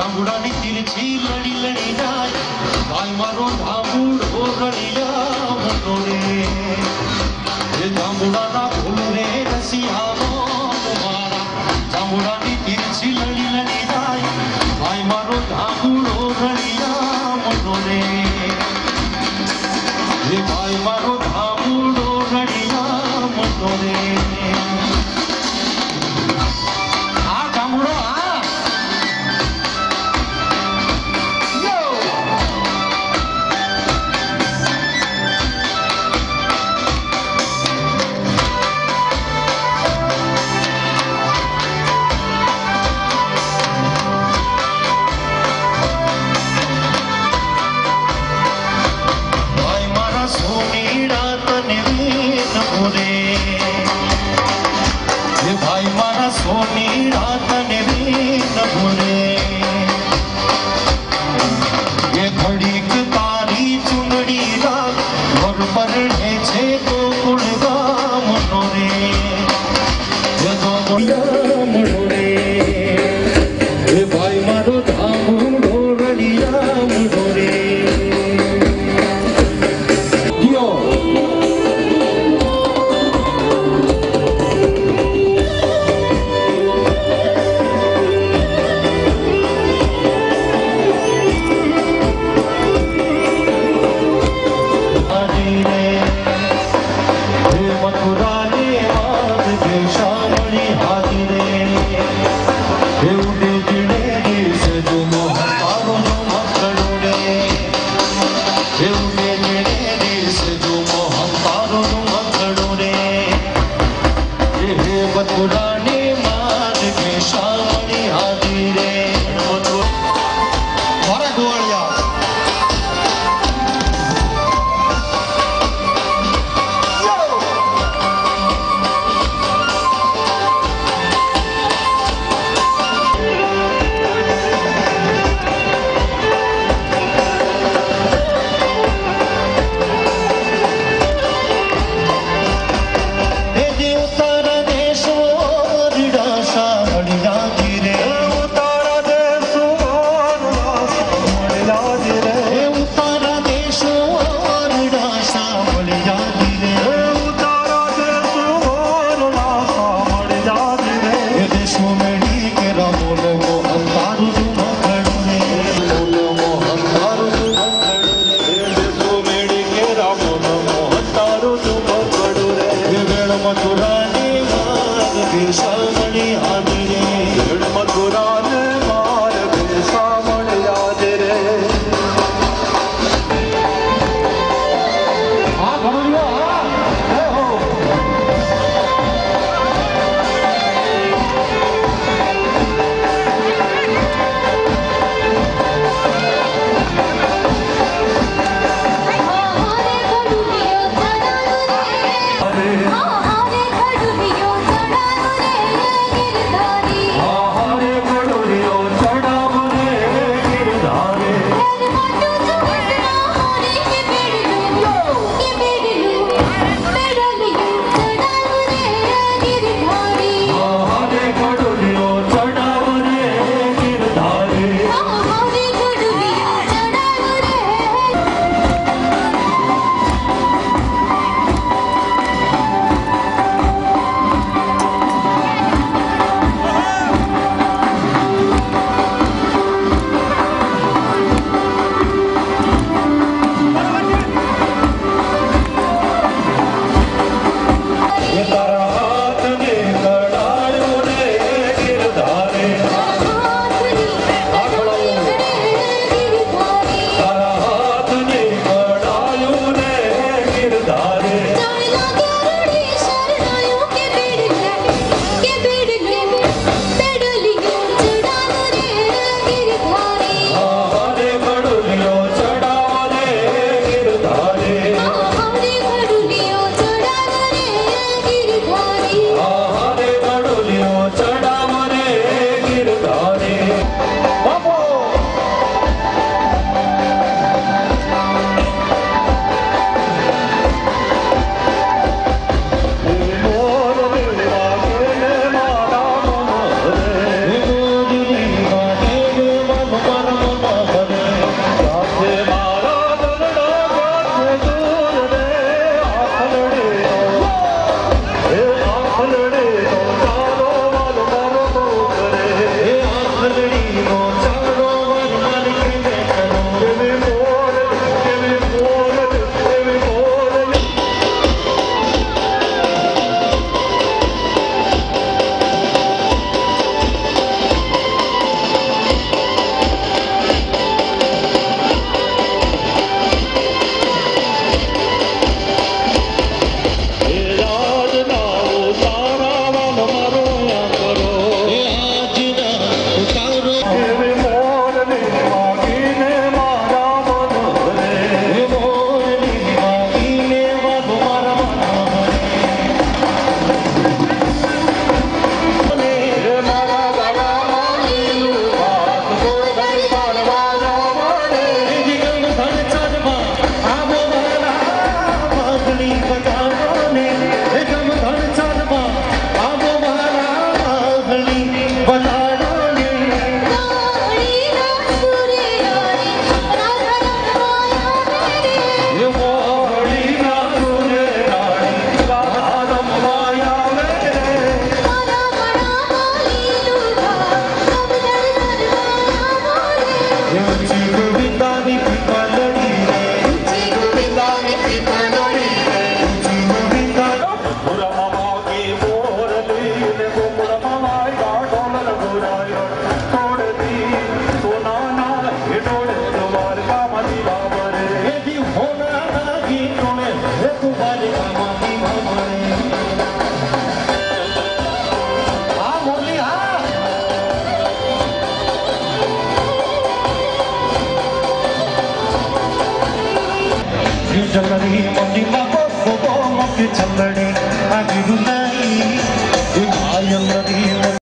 જાંબુડાની તીરછી લડી લડી જાય ભાઈ મારો ધામુડો રળિયા મોટો રે એ જાંબુડાના ફૂલ રે રસિયાનો મારા જાંબુડાની તીરછી લડી લડી જાય ભાઈ મારો ધામુડો રળિયા મોટો રે એ ભાઈ મારો ધામુડો રળિયા મોટો રે આ જાંબુડો સોની રાત ને ન ભૂલે એ ઘડીક તારી ચુંદડી રાત ઘર પર છે ગોકુળ ગામનો રે એ ગોકુળ ગામનો રે એ ભાઈ મારો ધામુડો રળિયામણો રે મથુરા ને વાત શામળી હાથી રે जगरी मोटी मको मके छलड़े आगी रुलाई भाई अंदरी